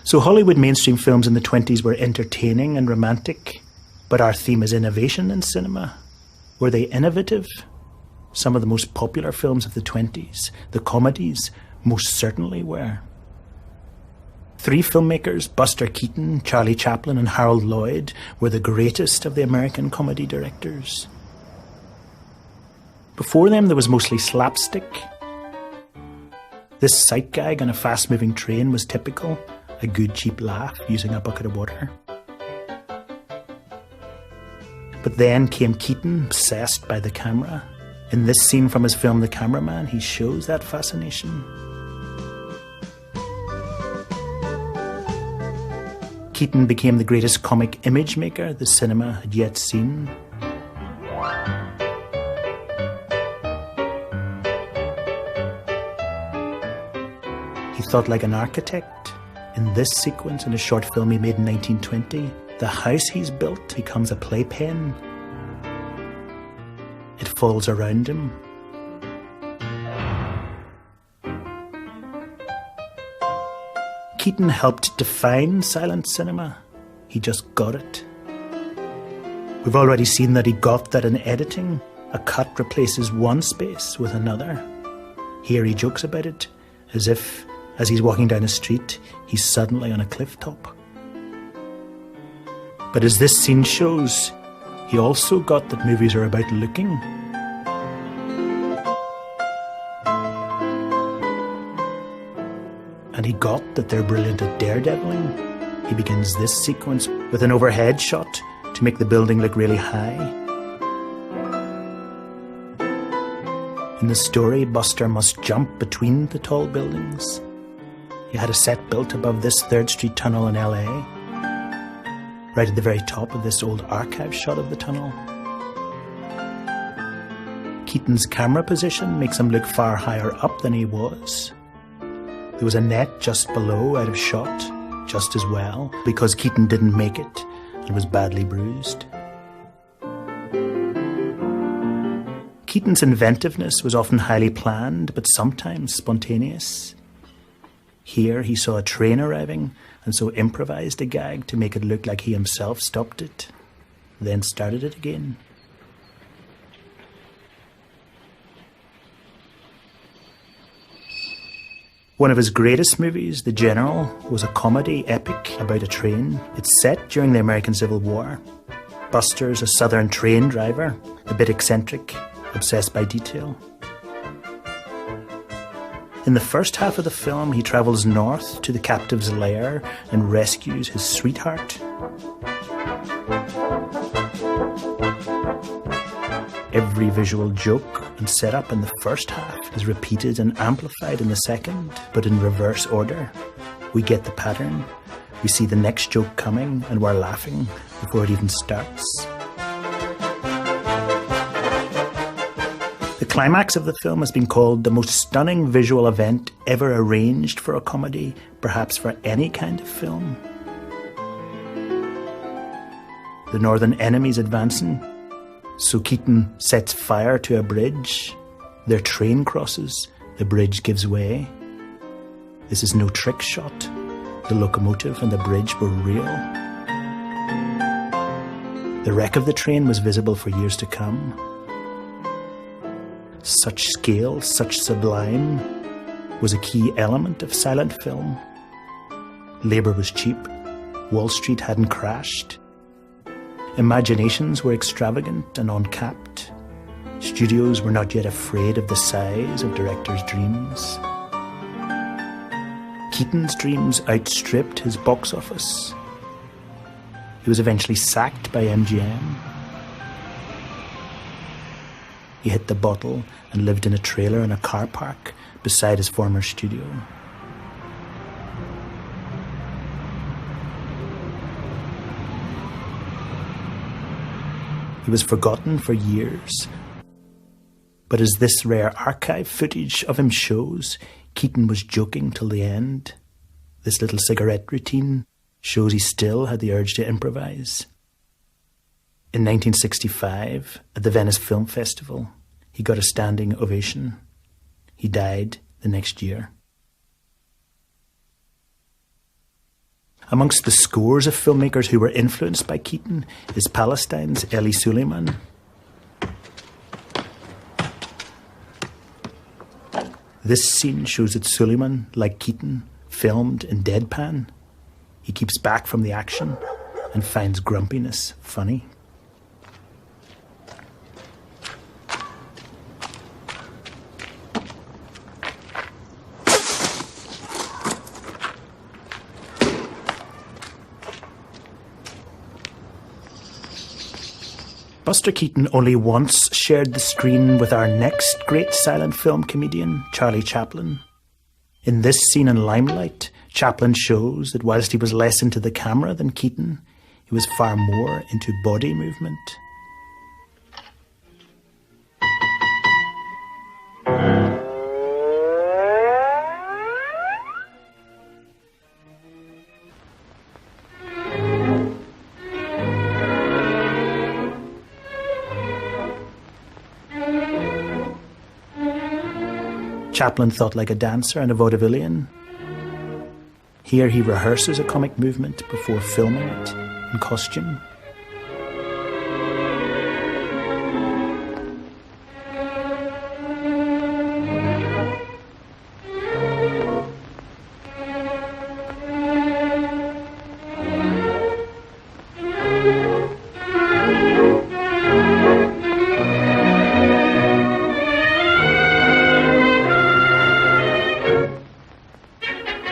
So Hollywood mainstream films in the 20s were entertaining and romantic, but our theme is innovation in cinema. Were they innovative? Some of the most popular films of the 20s, the comedies, most certainly were. 3 filmmakers, Buster Keaton, Charlie Chaplin and Harold Lloyd, were the greatest of the American comedy directors. Before them, there was mostly slapstick. This sight gag on a fast-moving train was typical, a good cheap laugh using a bucket of water. But then came Keaton, obsessed by the camera. In this scene from his film The Cameraman, he shows that fascination. Keaton became the greatest comic image maker the cinema had yet seen. He thought like an architect. In this sequence, in a short film he made in 1920, the house he's built becomes a playpen. It falls around him. Keaton helped define silent cinema. He just got it. We've already seen that he got that in editing. A cut replaces one space with another. Here he jokes about it, as if, as he's walking down a street, he's suddenly on a cliff top. But as this scene shows, he also got that movies are about looking. And he got that they're brilliant at daredeviling. He begins this sequence with an overhead shot to make the building look really high. In the story, Buster must jump between the tall buildings. He had a set built above this 3rd Street tunnel in LA, right at the very top of this old archive shot of the tunnel. Keaton's camera position makes him look far higher up than he was. There was a net just below, out of shot, just as well, because Keaton didn't make it and was badly bruised. Keaton's inventiveness was often highly planned, but sometimes spontaneous. Here he saw a train arriving and so improvised a gag to make it look like he himself stopped it, then started it again. One of his greatest movies, The General, was a comedy epic about a train. It's set during the American Civil War. Buster's a southern train driver, a bit eccentric, obsessed by detail. In the first half of the film, he travels north to the captive's lair and rescues his sweetheart. Every visual joke and setup in the first half is repeated and amplified in the second, but in reverse order. We get the pattern. We see the next joke coming and we're laughing before it even starts. The climax of the film has been called the most stunning visual event ever arranged for a comedy, perhaps for any kind of film. The northern enemy's advancing, so Keaton sets fire to a bridge. Their train crosses, the bridge gives way. This is no trick shot. The locomotive and the bridge were real. The wreck of the train was visible for years to come. Such scale, such sublime, was a key element of silent film. Labour was cheap. Wall Street hadn't crashed. Imaginations were extravagant and uncapped. Studios were not yet afraid of the size of directors' dreams. Keaton's dreams outstripped his box office. He was eventually sacked by MGM. He hit the bottle and lived in a trailer in a car park beside his former studio. He was forgotten for years. But as this rare archive footage of him shows, Keaton was joking till the end. This little cigarette routine shows he still had the urge to improvise. In 1965, at the Venice Film Festival, he got a standing ovation. He died the next year. Amongst the scores of filmmakers who were influenced by Keaton is Palestine's Elie Suleiman. This scene shows that Suleiman, like Keaton, filmed in deadpan. He keeps back from the action and finds grumpiness funny. Buster Keaton only once shared the screen with our next great silent film comedian, Charlie Chaplin. In this scene in Limelight, Chaplin shows that whilst he was less into the camera than Keaton, he was far more into body movement. Chaplin thought like a dancer and a vaudevillian. Here he rehearses a comic movement before filming it in costume.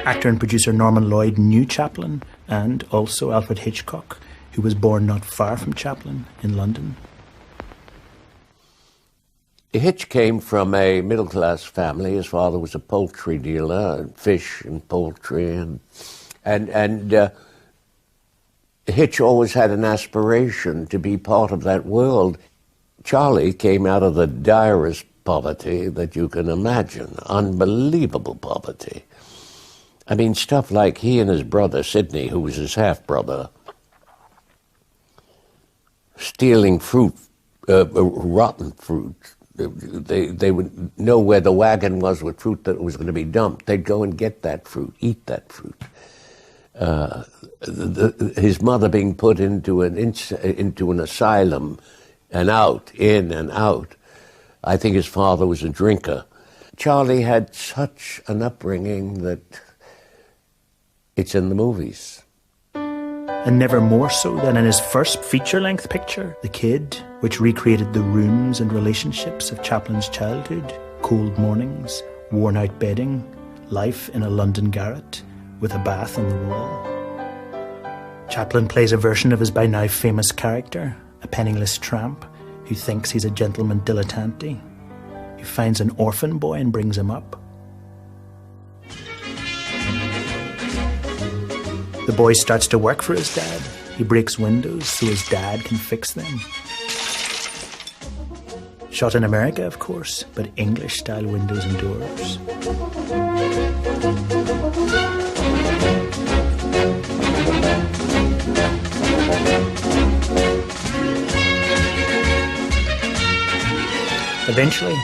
Actor and producer Norman Lloyd knew Chaplin and also Alfred Hitchcock, who was born not far from Chaplin in London. Hitch came from a middle-class family. His father was a poultry dealer, fish and poultry, and Hitch always had an aspiration to be part of that world. Charlie came out of the direst poverty that you can imagine, unbelievable poverty. I mean, stuff like he and his brother, Sidney, who was his half-brother, stealing fruit, rotten fruit. They would know where the wagon was with fruit that was going to be dumped. They'd go and get that fruit, eat that fruit. His mother being put into an asylum and out, in and out. I think his father was a drinker. Charlie had such an upbringing that it's in the movies. And never more so than in his first feature-length picture, The Kid, which recreated the rooms and relationships of Chaplin's childhood, cold mornings, worn-out bedding, life in a London garret with a bath on the wall. Chaplin plays a version of his by now famous character, a penniless tramp who thinks he's a gentleman dilettante, who finds an orphan boy and brings him up. The boy starts to work for his dad. He breaks windows so his dad can fix them. Shot in America, of course, but English-style windows and doors. Eventually,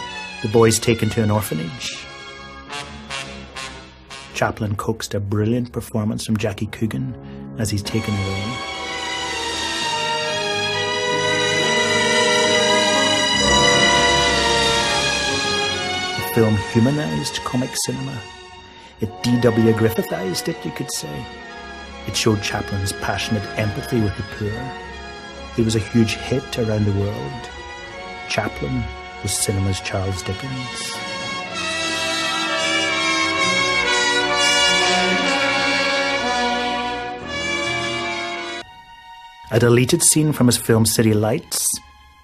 the boy's taken to an orphanage. Chaplin coaxed a brilliant performance from Jackie Coogan as he's taken away. The film humanised comic cinema. It D.W. Griffithized it, you could say. It showed Chaplin's passionate empathy with the poor. He was a huge hit around the world. Chaplin was cinema's Charles Dickens. A deleted scene from his film City Lights,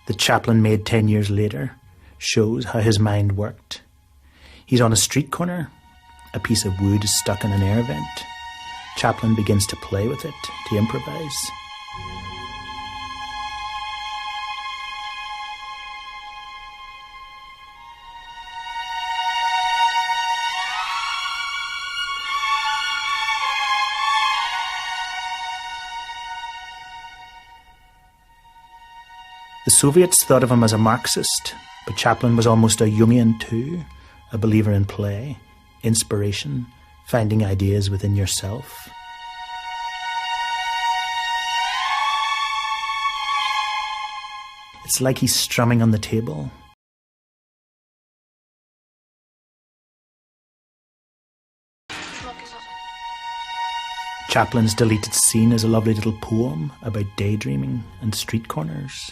that Chaplin made 10 years later, shows how his mind worked. He's on a street corner. A piece of wood is stuck in an air vent. Chaplin begins to play with it, to improvise. The Soviets thought of him as a Marxist, but Chaplin was almost a Jungian too, a believer in play, inspiration, finding ideas within yourself. It's like he's strumming on the table. Chaplin's deleted scene is a lovely little poem about daydreaming and street corners.